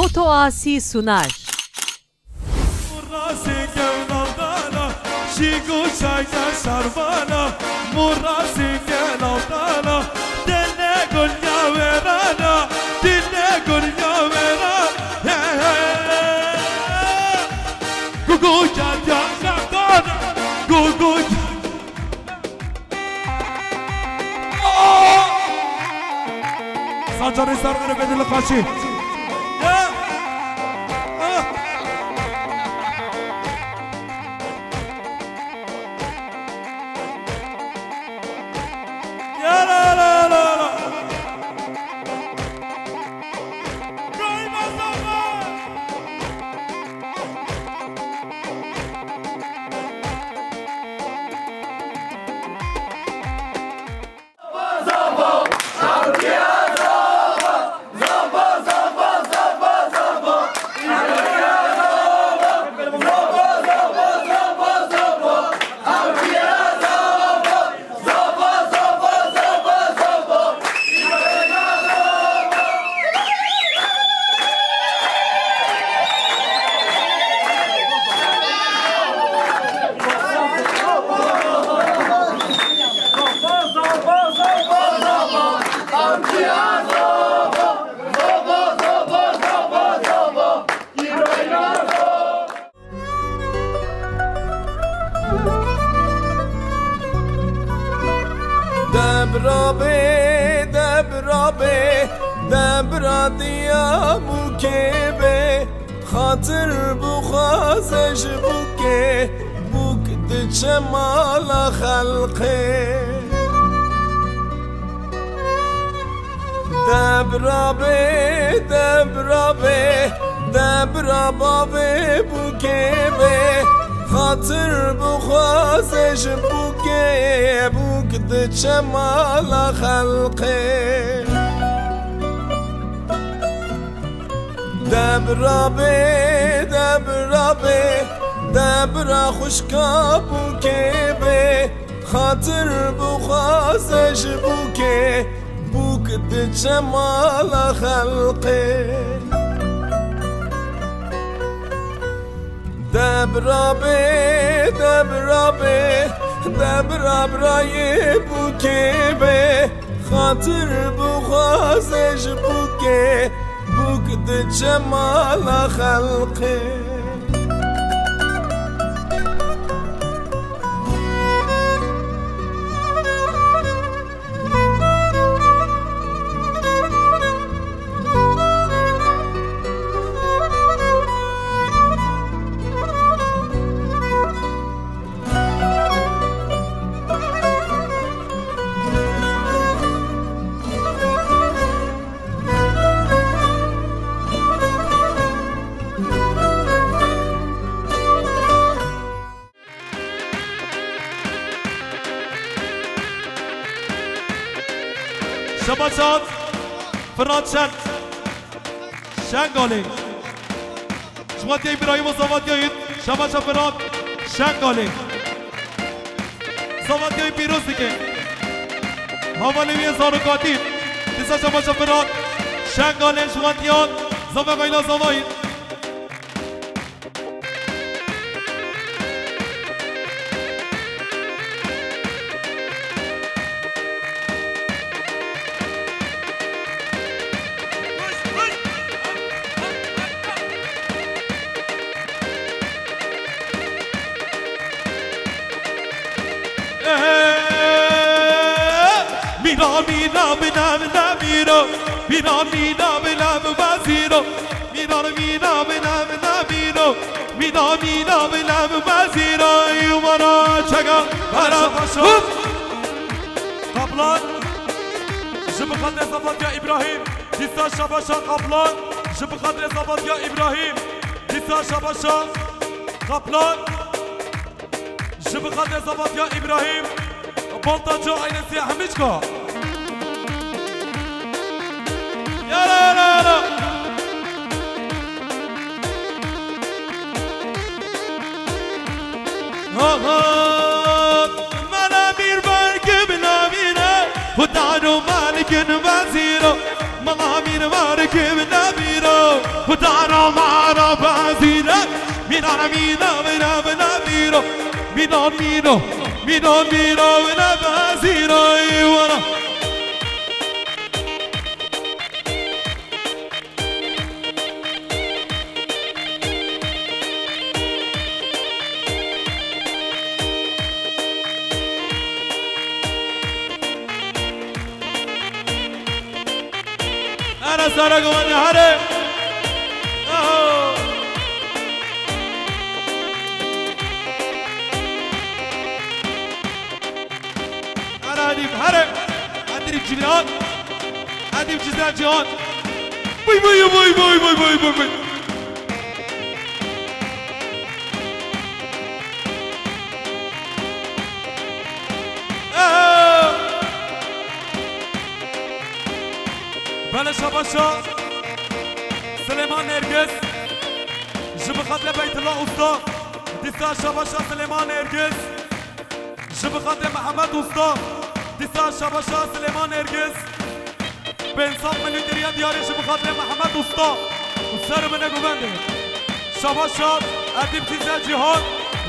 Foto Asi sunar. Sancarı sargını bedeli kaçı. دبرا دیا بوکه خاطر بخوازش بوکه بوک دچه مالا خلقه دبرا بابه بوکه خاطر بخوازش بوکه بوک دچه مالا خلقه دبرا خوشکا بوکه خاطر بخوازش بوکه بوک دچه مالا خلقه دبرا برای بوکه خاطر بخوازش بوکه بوک دچه مالا خلقه شباشات فرانشن شنگالی شماتی ابراهیم و صواتیایید شباشا فران شنگالی صواتیای پیروز دیگه حوالی وی زارکاتید دیسا شباشا فران شنگالی شماتیان زوه قیلا زوایید میرا بنام میرا میرا بنام وزیرو میرا بنام میرو میرا بنام وزیرو یومارا چگا برا قبلان جب خاطر صفات یا ابراهیم دیسا شباشا قبلان جب خاطر صفات یا ابراهیم دیسا شباشا قبلان جب خاطر صفات یا ابراهیم بولتا جو عین سیاه همیشکا لا منامير بارك بناميره ودارو مالك وزيره منامير بارك بناميره ودارو ميرو ميرو ميرو ولا بازيرو ولا أنا سارق وأنا هرب أنا أديب هرب أديب جيران أديب جزان جيران بوي بوي بوي بوي بوي بوي بوي بوي بله شباشا سليمان نرگس جب خاطر بيت الله أستا ديسا شباشا سليمان نرگس جب خاطر محمد أستا ديسا شباشا سليمان نرگس بإنصاف من الدنيا دياري جب خاطر محمد أستا وسر من قبنده شباشا أديب جيزا جيهان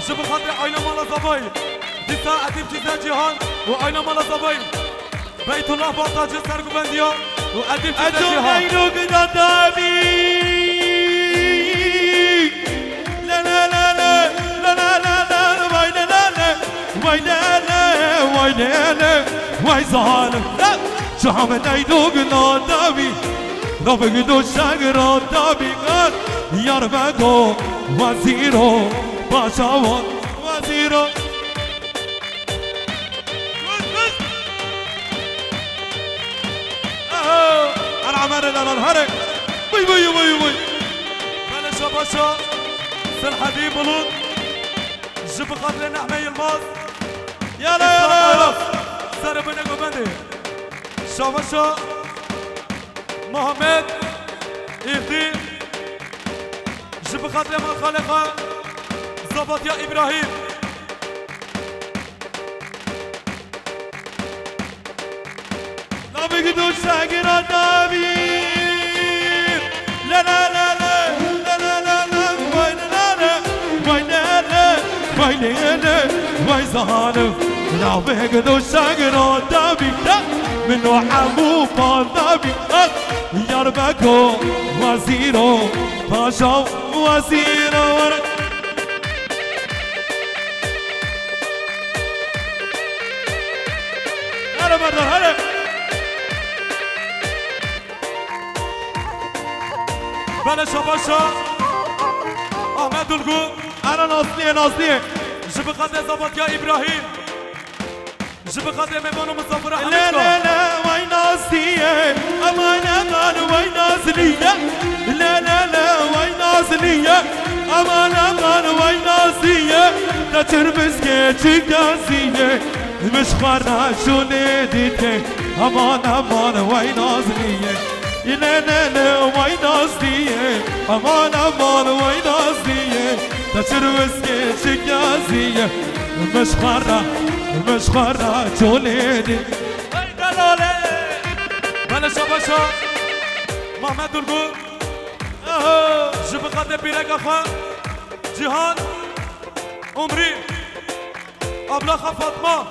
جب خاطر عينا مالا زبايل ديسا أديب جيزا جيهان وعينا مالا زبايل بيت الله باطاج سر قبنديا وأديب جيزا جيهان أجو قدا دابي لا لا لا لا لا لا لا لا واي لا لا لا واي لا لا واي لا لا واي ظالم لا شحم نايدو قدا دابي رفقدو شاقرا دابي قد يربكو وزيرو باشاوان وزيرو أنا عمر أنا الهرق وي وي وي وي بلا شباشا سل حبيب بلوط جب قتل نحمي الماس يا لا يا لا سر بن قبندي شباشا محمد إهدي جب قتل من خالقه زبط يا إبراهيم لا بقدو شاقرا دابي لا لا لا لا لا لا لا لا واي لا لا واي لا لا واي لا لا واي ظالم لا بقدو شاقرا دابي لا منو حمو دابي يربكو وزيرو باشا وزيرو هلا مرة هلا بلا شباشا أحمد القو أنا ناصلية جب قتل زبط يا إبراهيم جب قتل ميمون مصطفى لا حميدكو لا لا وين ناصلية أمان أمان وين ناصلية لا لا لا وين ناصلية أمان أمان وين ناصلية تشربس كيتشك ناصلية مش خرنا شو نديتك أمان أمان وين ناصلية لا لا لا وين ناصلية أمان أمان وين ناصلية تشربس كيتشك ناصلية مش خرنا شو نديتك بلا شباشا محمد القو جب قتل بيرك أخوان جيهان عمري أبلغ فاطمة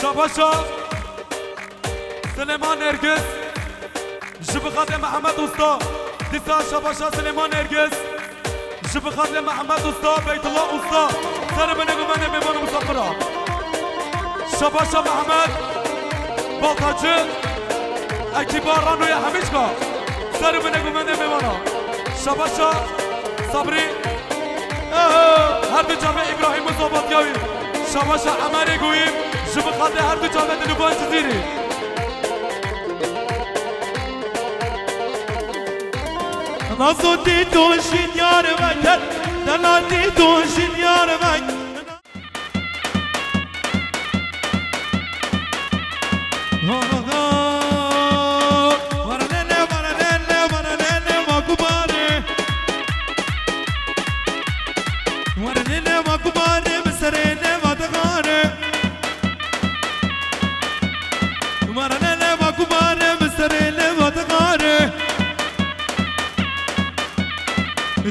شباشا سليمان نرگس جب خاطر محمد أستا ديسا شباشا سليمان نرگس جب خاطر محمد أستا بيت الله أستا سر من قبنده ميمون مصطفى شباشا محمد باطاجي اكبارانو يا حميشكا سر من قبنده ميمون شباشا صبري هر دو جامعه ابراهيم مصاباتياوي شباشا عمري قويم جب خاطر هر دو جامعه دنبان جزيري نصدي توشين يا ربك نصدي توشين يا ربك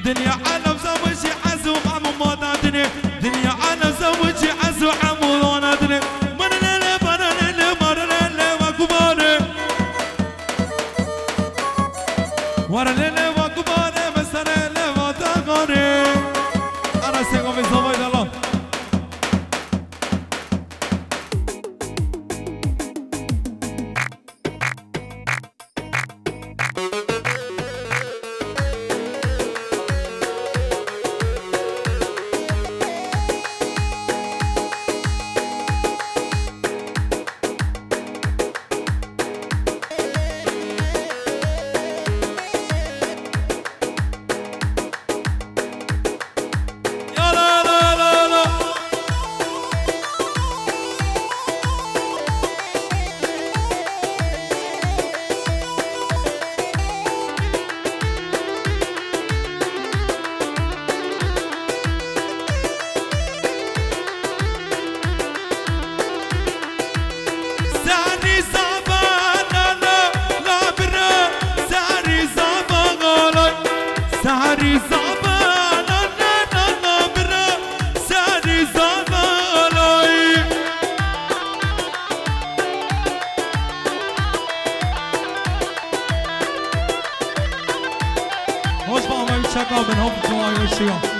دنيا عالم زوجي عزوم عم موداتني ورا ليلة وقبانة مسنة لما تغاني أنا سيقوم في زوايد الله من هم جواي والشيوخ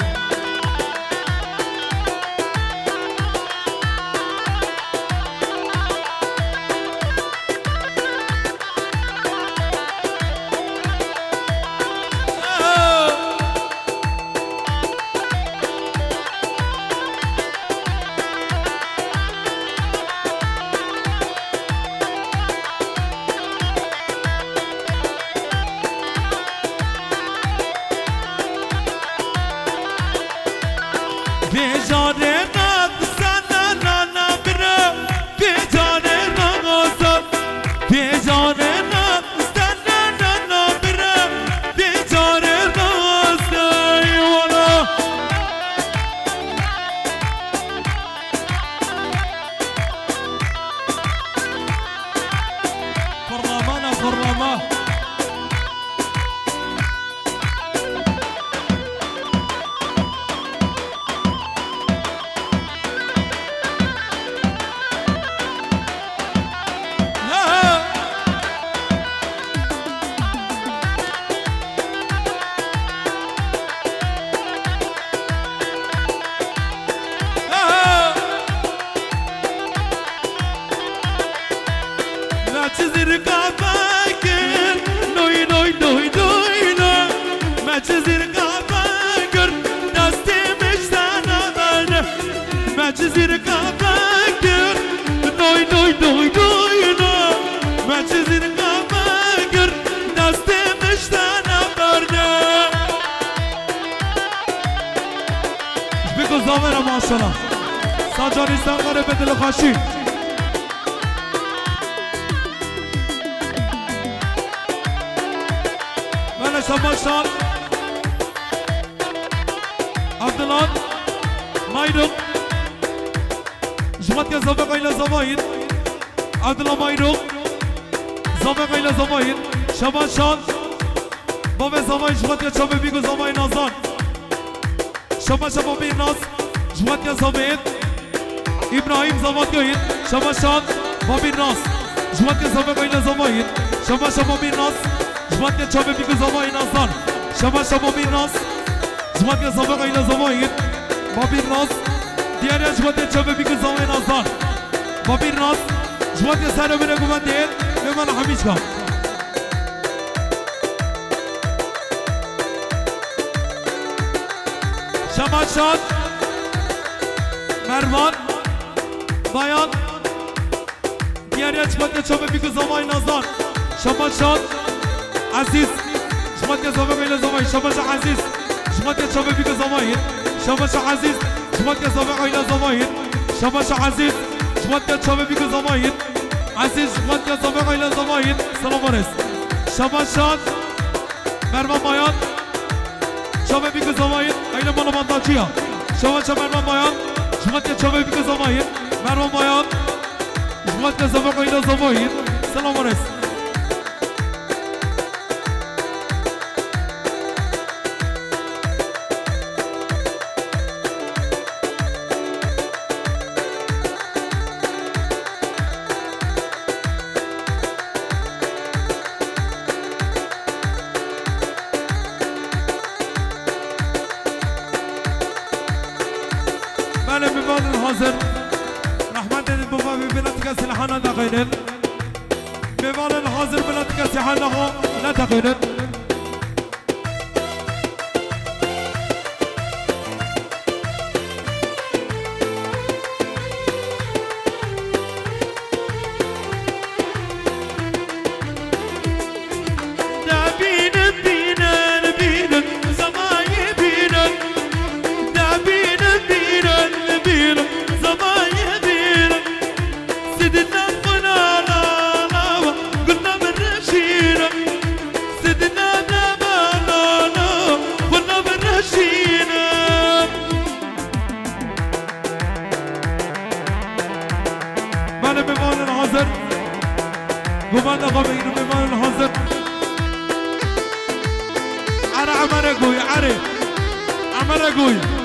ساجانستان غرب دل خاشی من شماشان عبدالله مایدوق جمعت که زبق ایلا زماین عبدالله مایدوق زبق ایلا زماین شماشان باب زماین جمعت که چابه بیگو زماین نازان شماشان بابی ناز جمعت که زماین إبراهيم زمات كهين شماشان بابي الناس جمعت كزامة قيل زماين شماشان بابي الناس جمعت كشابه بيكو زماين نازان شماشان بابي الناس جمعت كزامة قيل زماين بابي الناس دياريا جمعت كشابه بيكو زماين نازان بابي الناس جمعت كسارة من أقومان ديال بمعنى حميشكا شماشان مروان باyan diğer açmakta çabuk bir zaman nazar şamaşan aziz şamaşan zaman ile zaman şamaşan aziz şamaşan çabuk bir zaman şamaşan aziz şamaşan zaman ile zaman şamaşan aziz şamaşan çabuk bir zaman aziz şamaşan zaman ile zaman selam varız şamaşan mervan bayan çabuk bir zaman ile bana bandacıya şamaşan mervan bayan şamaşan çabuk bir zaman مرحبا باید جمعت که زبق اینا زبایید سلام علیکم بمال الحاضر رحمت البابا ببلاد كاسي لحنا دقينن بمال الحاضر بلاد كاسي حنا لا دقينن وما نقوم بمال الحاضر عرى عمر أقوي عرى عمر أقوي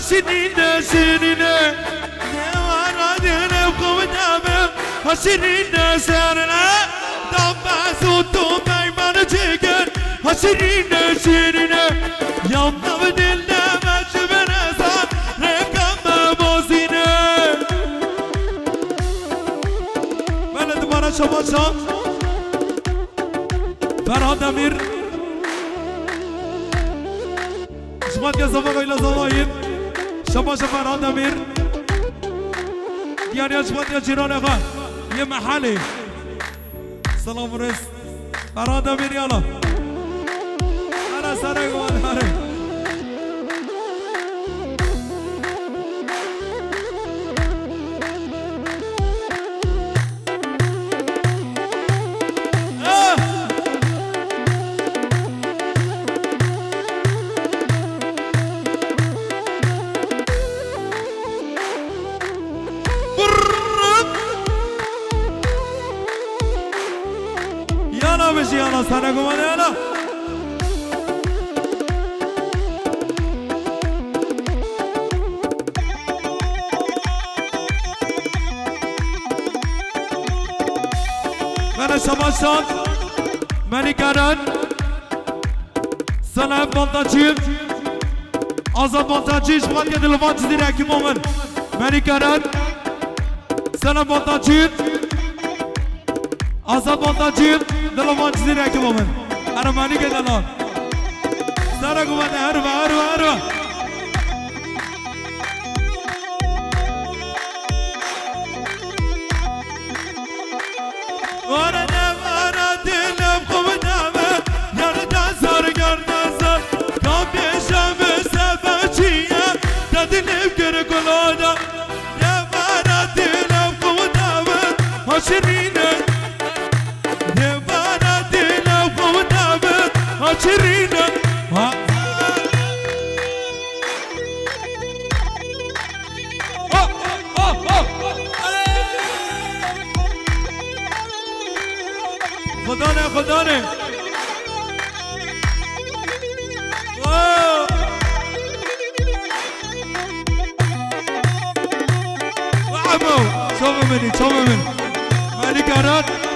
هشرين شيرين وانا دين بقودامه هشرين شيرين دبا صوتو بيمان جيجن هشرين شيرين يوم بدل ما شبنا صار رقم موزينه بلد مرا شباشا فرهاد امير شمات يا زمان الى زوايد شباشا فرهاد امير ديار يا شمات يا جيران اخا يا محلي سلام رس فرهاد امير يلا انا سرق وانا يلا سنة قوان يلا أنا شماشان ماني كاران سلام بانتاجيم آزاد بانتاجيش وقت يد الوانت ديريكي مومن ماني كاران سلام بانتاجيم آزاد بانتاجيم دلوان چیزی رکی با من ارمانی که دلان سارا گوانه هروا وانا دلم خوب دامه یعنی دازار گردازار کامیشم سفر چیه دادنیم کره کلادا وانا دلم خوب دامه هاشرینه شيرينا خداني وعمو شوفوا مني مالي كارات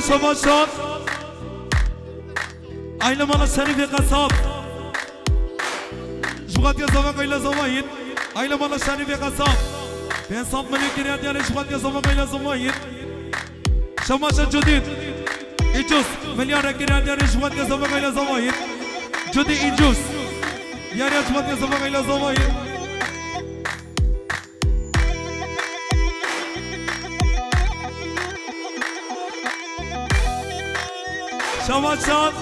شماشان اینا مالا شریف قصاب جوات یا زمان قیل زماین اینا مالا شریف قصاب به انصاف منی کریاد یعنی جوات یا زمان قیل زماین شماشان جدید ایجوز ملیار کریاد یعنی جوات یا زمان قیل زماین جدید ایجوز یعنی جوات یا زمان قیل زماین شماشان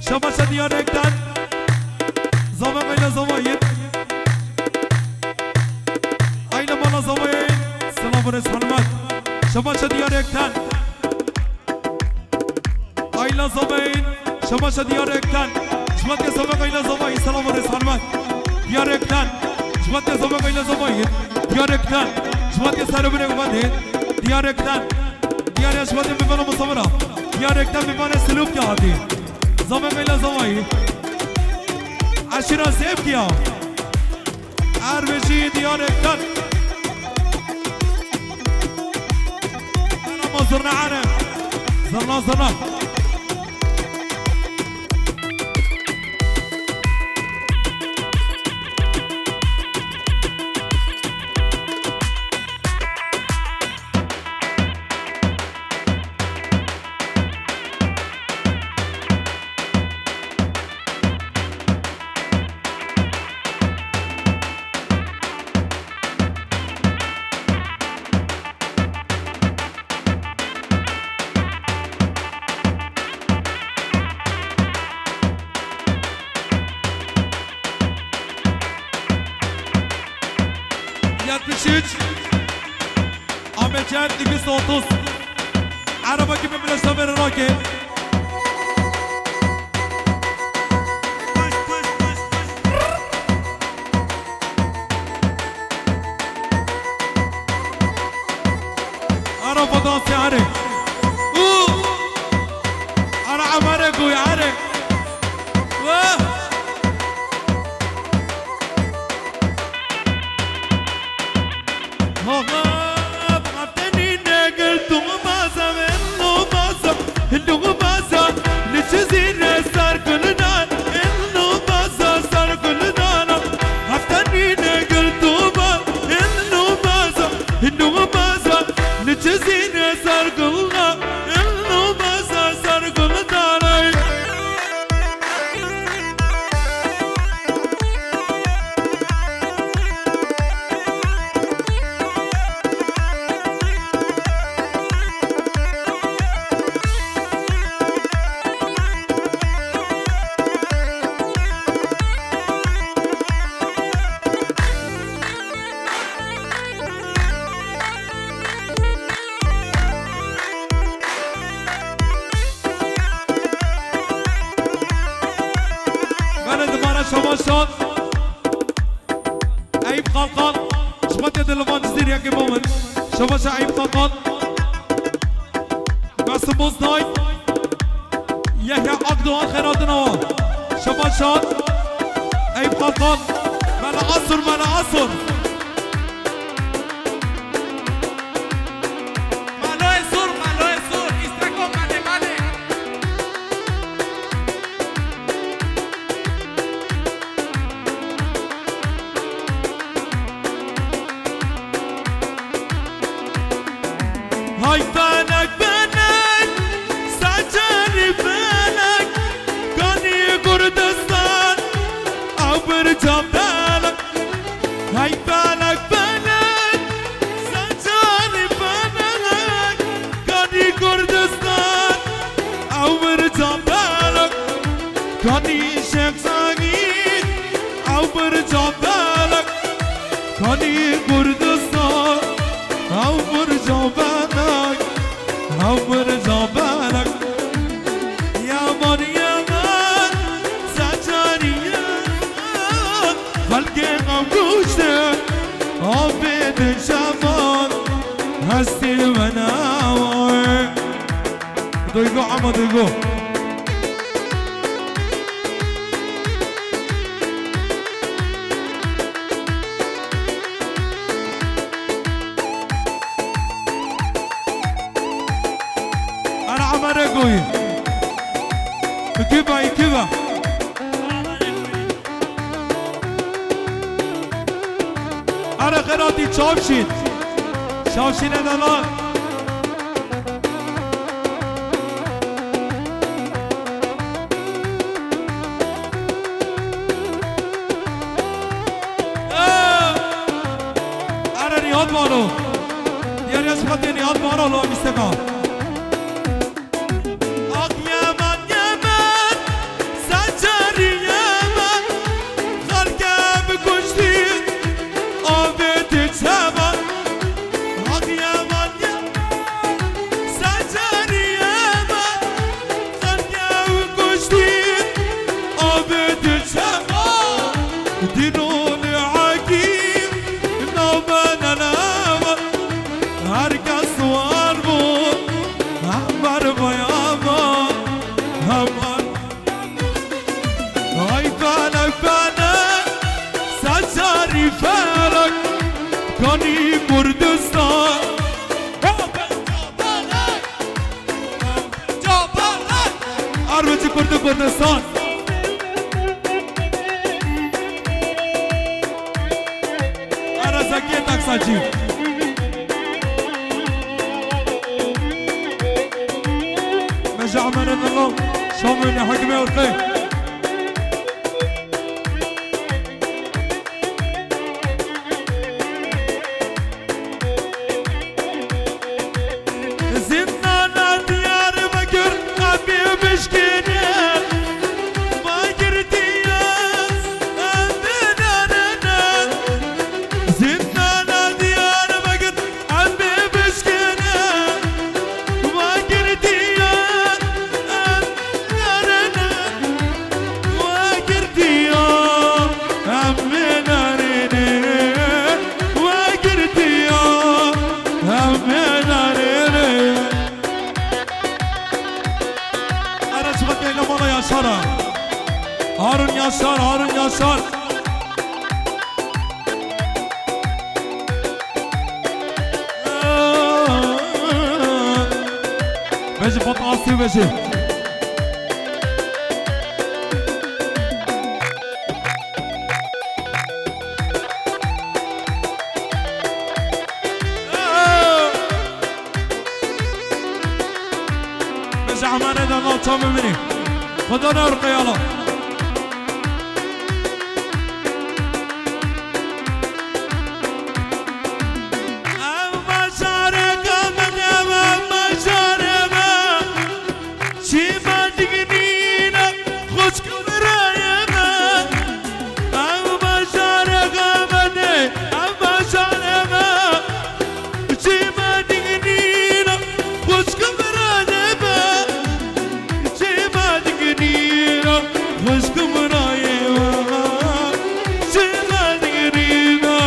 شماشان دیار اکتن زمان قیل زماین اینا مالا زماین سلام ورس حلمت شماشان دیار اکتن اینا زماین شماشان دیار اکتن جمعت یا زمان قیل زماین سلام ورس حلمت دیار اکتن جمعت یا زمان قیل زماین دیار اکتن جمعت یا سر بره اومده دیار اکتن دیار یا جمعت میبانه مصابره دیار اکتن میبانه سلوب که هاتی زمان قیل زماین عشیرا زیب کیا عربشی دیار اکتن انا ما زرنا عرب زرنا عجل 230 عربة كيف بلشنا من الراكب عربة دانسي عرق أنا عمرك ويعرق شماشان عيب خلقان شمات يد اللفان جزير ياكي مومن شماشا عيب خلقان قاسم بوزناي يحيى عقدوان خيراتنا شماشان عيب خلقان مالا عصر مالا عصر هاي بانك بانك ساجاني بانك كاني كردستان او برجام بالك هاي بانك بانك ساجاني بانك كاني كردستان او برجام بالك كاني شيخ ساقيد او برجام بالك كاني كردستان او برجام بالك عمر زبالك يا مريم سجارية خلقي غموشتك عبيد شمان هستي المناوي دويقو عما دويقو رقوي كيبا كيبا أنا خيراتي شافشين شافشين أنا أنا رياض مارو يا رياض خاطي رياض مارو لو مستقع كاني كردستان أربعة كردستان أنا زكيتك ساجي مجا عمنا الله شامل حكمي والخير Zindana diyar bagit, albi bişkin Yaşar'a Harun Yaşar, Harun Yaşar Beji Fatih Beji Beji Amane de Allah tam ömrü خدا نرقى يلا اما شارقا من اما شارقا چی بدگنینا خوش کمرایما اما شارقا من اما شارقا چی بدگنینا خوش کمرایما خوشكم رايما شغال قريبا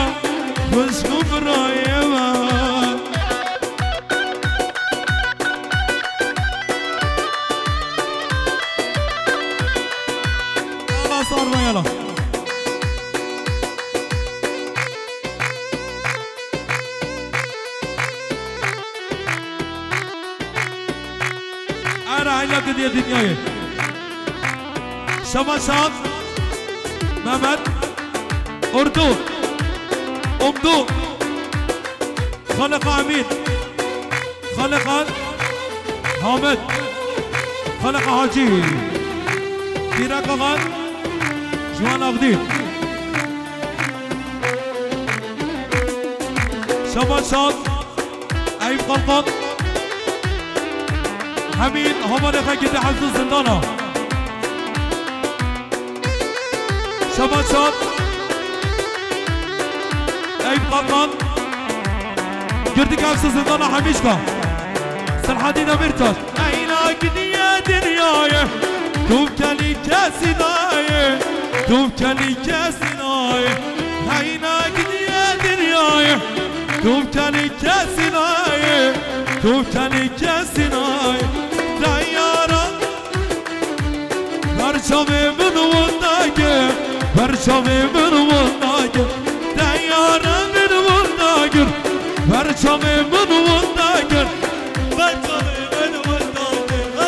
خوشكم رايما يلا صار ما يلا أنا عينك دي الدنيا شمشاد محمد اردو امدو خلق عميد خلق حامد خلق حاجي تيراك غان جوان اغدي شمشاد ايب خلقان حميد همال خاكي حفظ الزندانة شباب شاب ايب قطان قردك عفس زندانا حميشكا سرحادينا مرتاش ايناك ديا دنياي توب كالي كاسناي توب كالي كاسناي ايناك ديا دنياي توب كالي كاسناي توب كالي كاسناي دايارا برشامي من ونداكي برشامي من ونداكي دايارا من ونداكي برشامي من ونداكي برشامي من ونداكي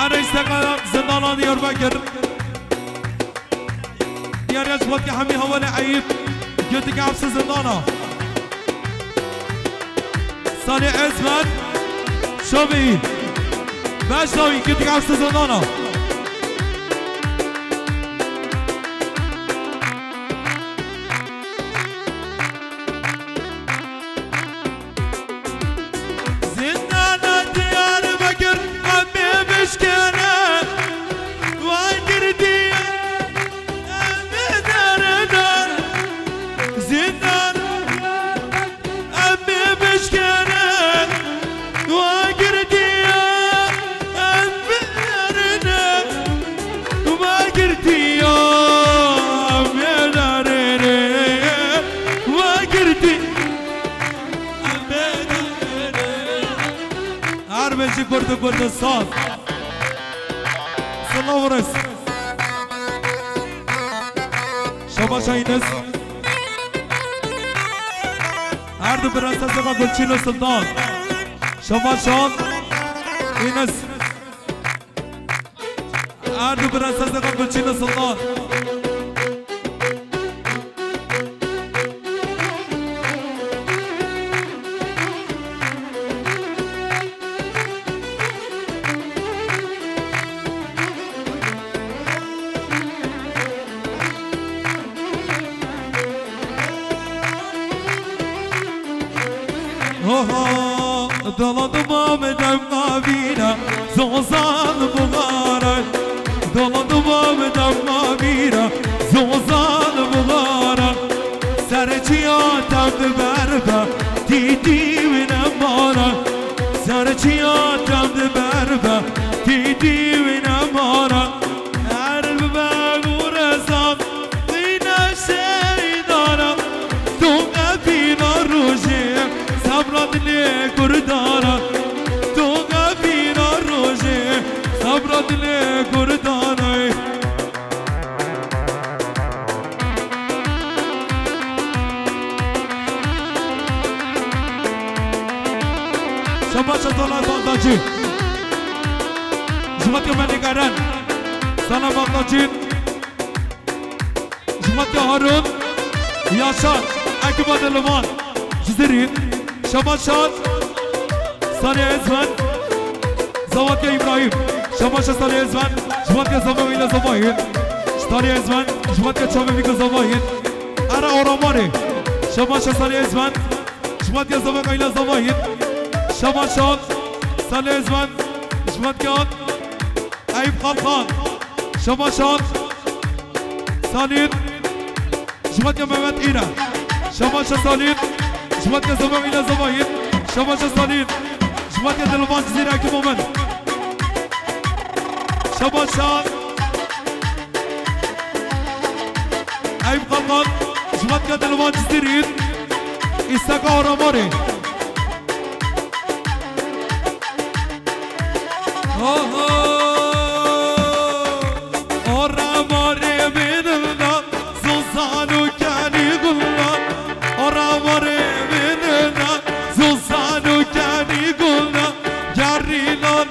أنا استقلال زندان دياربكر ديار يجبك حمي هوالي عيب قلتك عبس زندانا صالح عزمان شوبي باش ناوي قلتك عبس زندانا Kurdu kurdu saz Sılavırız Şabaş ayınız Erdi Prenses'e Gülçin Sultan Şabaş an İniz Erdi Prenses'e Gülçin Sultan Doladım Ahmet'em mavina Zozan buğaray Doladım Ahmet'em mavina بربه دیدی ونمارا سرچی آدم ده بربه دیدی ونمارا عرب بگو رزام دینا شیدارا تو قبینا روژه صبرات لی کردارا تو قبینا روژه صبرات لی کردارا شباش دولار بانداجی جمعت که من نگرن سلام بانداجی جمعت که هارون یاشان اکباد لمان جزیری شباشات سالی ازمن زواد که ابراهیم شباشات سالی ازمن جمعت که زمان ویل زماهین سالی ازمن جمعت که چاوه ویل زماهین ارا آراماره شباشات سالی ازمن جمعت که زمان ویل زماهین شباشات سالی ازمن جمعت که عیب خالخان شباشات سالید جمعت که محمد ایره شباشات سالید جمعت که زمان ویل زماهین شباشات سالید جمعت که دلوان جزیره که مومن شباشات عیب خالخان جمعت که دلوان جزیره ایستاکا آراماره آراماره بیننا زوزانو کنی گلنا آراماره بیننا زوزانو کنی گلنا گریلان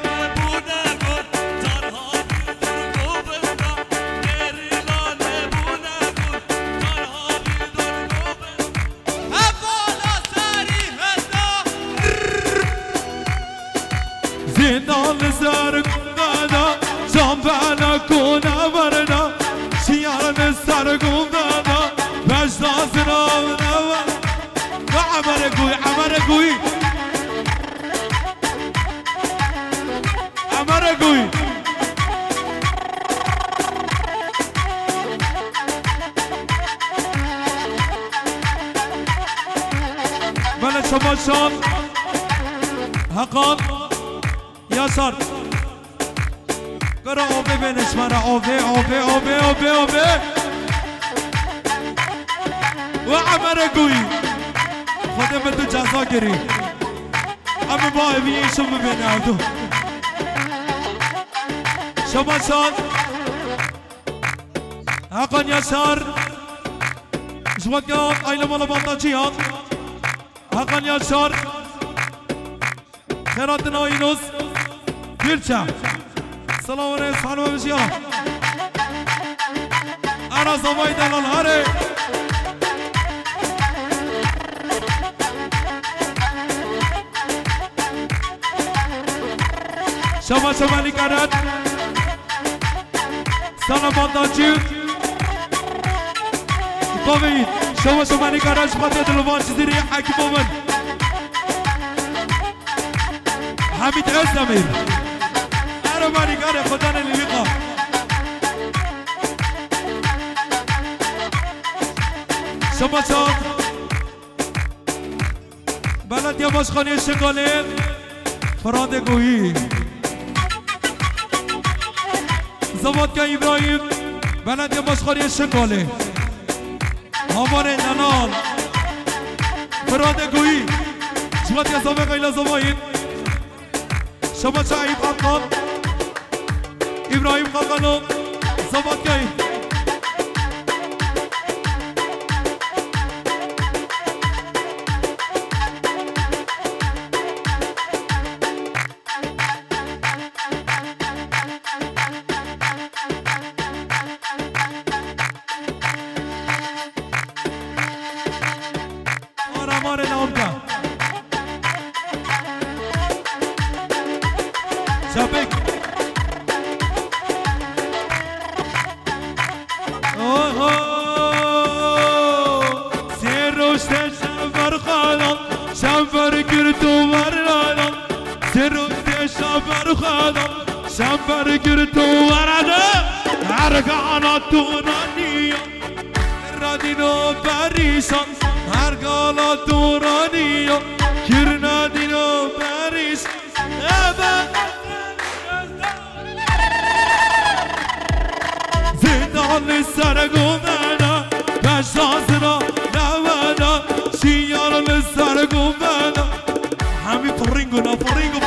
زندان سرگوندانا جنبانا کونا ورنا شیان سرگوندانا بجدا سراونا و عمرگوی عمرگوی عمرگوی من شما شان حقان یاسر کرا آبه بینش مرا آبه آبه آبه آبه آبه و عمره گویی خودم به تو جزا گری اما با اویشو ببینه او تو شما شان حقان یاسر شما که ایل مالا بانداجی ها حقان یاسر خیراتنا اینوز گرچه سلام علیکم خانم بشیا انا زمای دلال هاره شما شمالی کرد سلام بانداجی قوید شما شمالی کرد شما دلوان چیزی حکی بومن حمید ازدمیر ارمانی کاره خدا نلیقا شما شاد بلد یا باشخانی شکالین فرادگویی زواد که ابراهیم بلد یا باشخانی شکالین آمار ننال فرادگویی زواد که زواد قیل زواهین شما شعیب خلقان ابراهیم خلقانو زواد که آرامار نامده شبک سیر روشت شنبر خالان شنبر گردو ورانان سیر روشت شنبر خالان شنبر گردو ورانان ارگانا دونانیان رادینو پریشان هر گالا دورانی و کرنا دینو بریش زندان سرگو منا پشتاز را نوانا شیان سرگو منا همین فرینگو نا فرینگو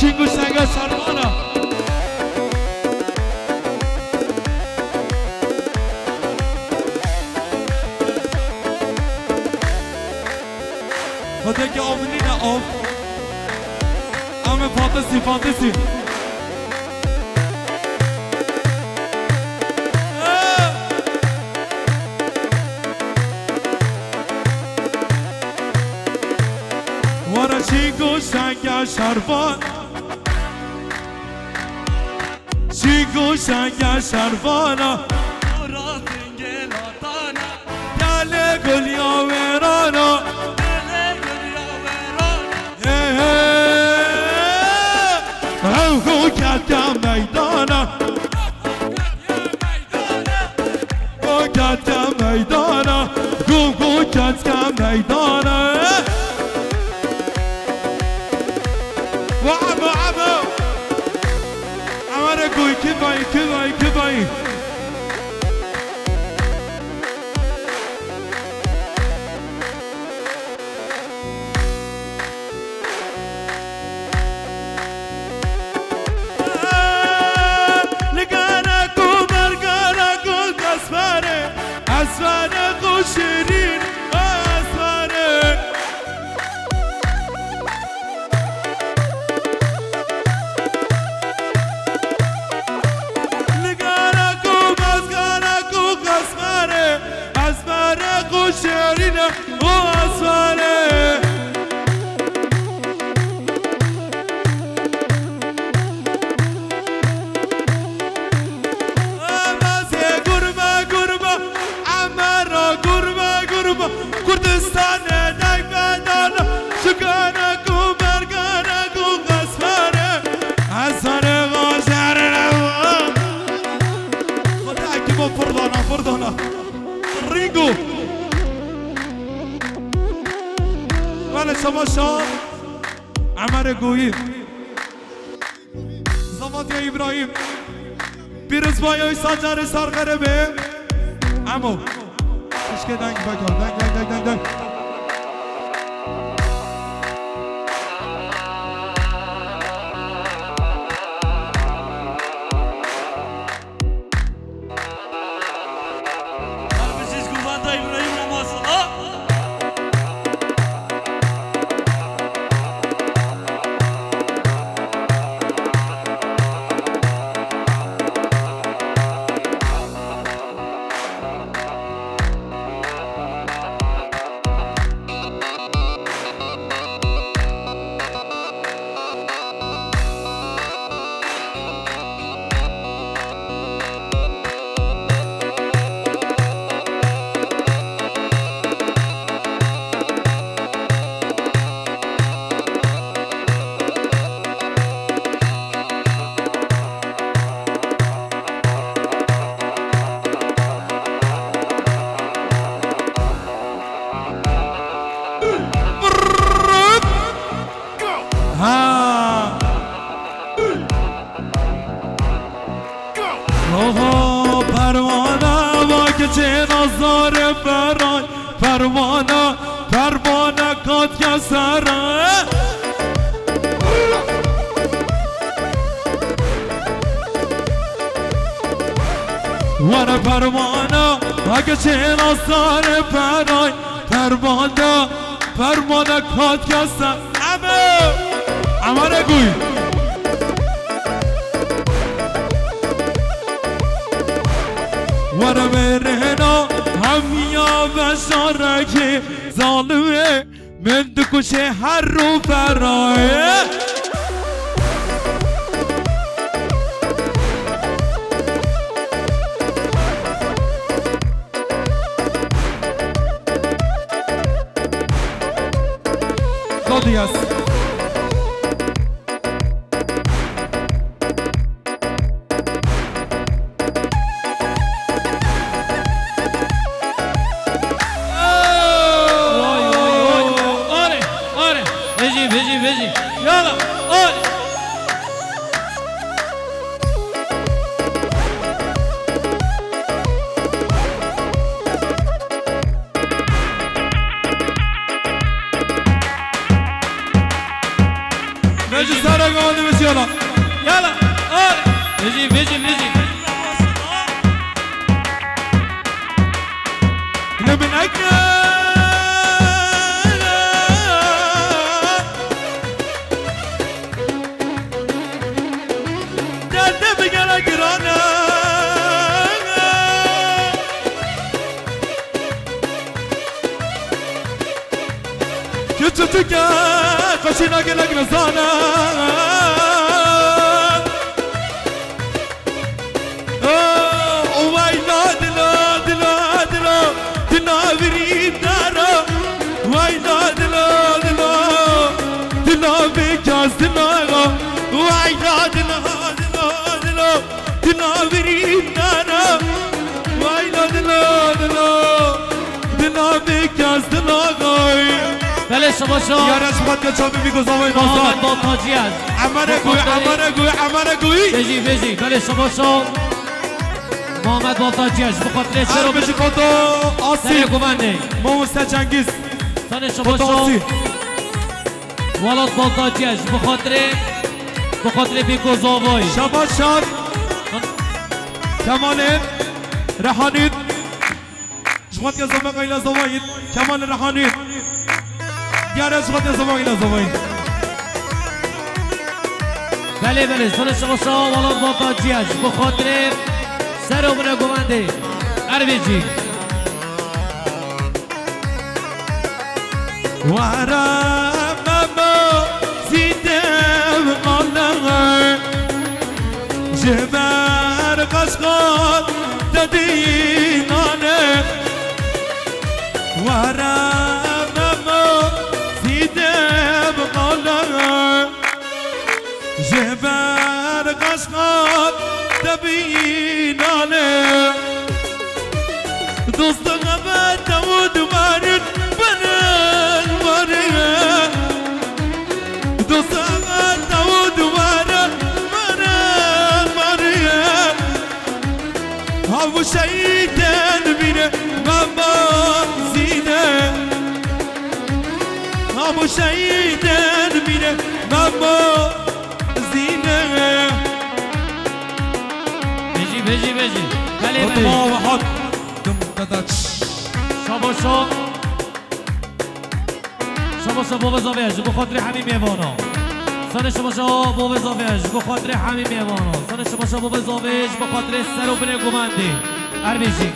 شینگو سنگا سرمانا خدا که آمونی نه آف همه فانتزی وارا شینگو سنگا شرفان شینگو سنگا شرفانا را تنگل آتانا دل گلیا ویرانا گو کتم میدانا گو کتم میدانا گو کتم میدانا و عمو عمره گوی که بایی اسفانه خوشرین اسفانه نگاره کو بزگاره کو قسمانه اسفانه خوشرین اسفانه کردستان نگادانا شکانه کو برگانه کو قسمانه حسن غاشر خدا که با فردانا رینگو ولی شما شام عمر گویی زمادی ابراهیم پیروز بایوی ساجر سرغربه امو که دنگ بگار دنگ بشیش گوانده ابراهیم نمازه چه نظاره برای پروانه کات یا سره وره پروانه اگه چه نظاره برای پروانه کات یا سره امه گوی وره برهنا همیا بشارکی ظالمه من دکشه هر رو برای يلا يلا بيجي بيجي بيجي نبن أكل تكا خشينا قلق نزانا وينا دلا دلا دلا دلا بريد دارا وينا دلا دلا دلا بجاز دلا وينا دلا دلا دلا دلا بريد دارا وينا دلا دلا دلا بجاز دلا بله شما شما یا رسمت که چابی میگذاوی محمد نازد با تاجی است عمره گوی بجی بجی بله شما شما محمد با تاجی است بخاطر چرا بجی خودو سر آسی گوونده موسته چنگیز سن شما خودو شما آسی ولاد با تاجی است بخاطر بیگذاوی شبا شاد کمالین رحانید شمات که زمان قیل زواید کمال رحانید یاره شمات که زمان قیل زواید بله بله سن شما شما ولاد با تاجی است بخاطر سر و گوونده عربیجی ورمما زیدم قلقه جبر قشقات ددینانه ورمما زیدم قلقه جبر قشقات دبینانه دوست قبل داود مارد بنن مارد دوست قبل داود مارد بنن مارد هاو شیطان بینه ماما زینه هاو شیطان بینه ماما زینه بجی بجی بجی بله بله الله شما بو بزاویش بخاطر همین میوانا سن شما بو بزاویش بخاطر همین میوانا سن شما بو بزاویش بخاطر سر و بنه گمنده عربیجی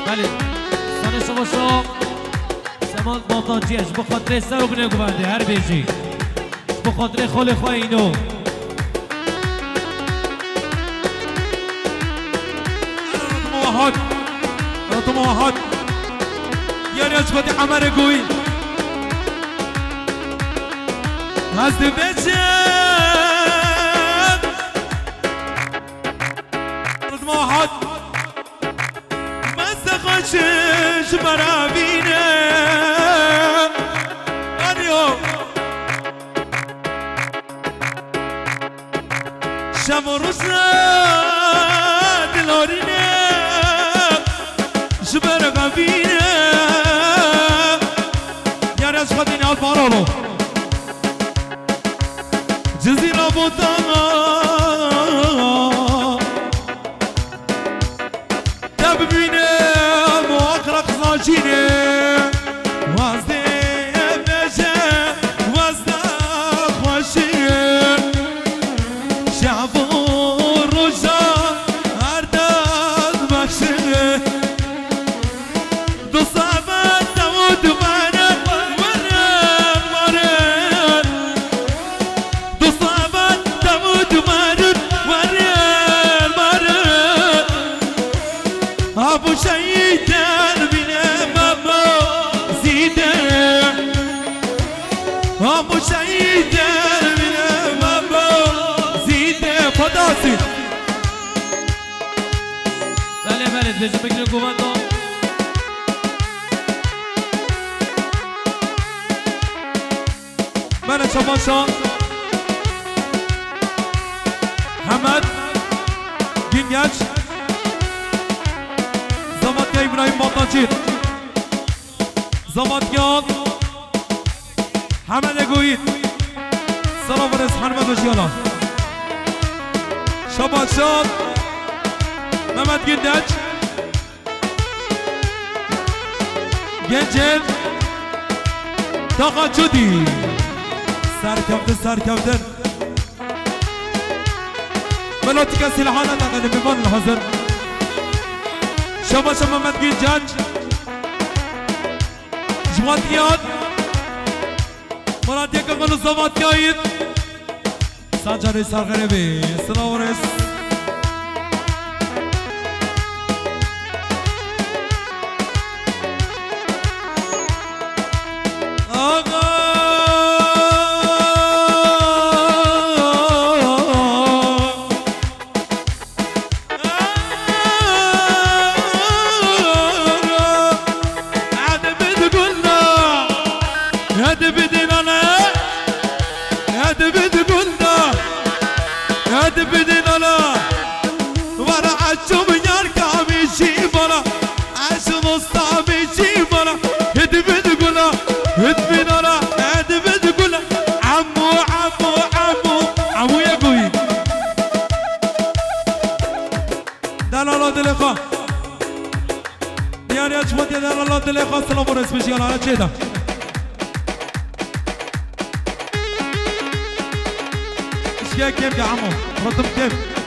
بله سن شما سمان با تاجیش بخاطر سر و بنه گمنده عربیجی بخاطر خال خواهینو طموحات يعني اجبدي حمر قوي هزد بجد طموحات ما استخشش مرابينا اليوم شمرسنا دلورينا جبر غبينا يا ناس خديني البارولو جزيرة بوطانا تببينا مواقرق خاشينا وازدي بجا وازدا خوشينا شعبو رجا ارداد بخشينا ابو شيطان بنا ماما زيده ابو شيطان بنا ماما زيده فداسي بله بله بجی بگیرن گواندا من شباشا حمد گینگاج زمان که ابراهیم باطن ماجد زمانيان حمد گوید سلام برس حرمت و جیانان شباد شاد محمد گندج گنجل طاقت شدی سرکفتن ملاتی کسی لحانه دقیقه بیمان الحضر شباد محمد گنجج جوانیان مراد یک اقل زمات یایید سانجاری سرغربی سلام ورس آقا سلام و رسمش یالا چه دا اشکه کم که عمو رتب کم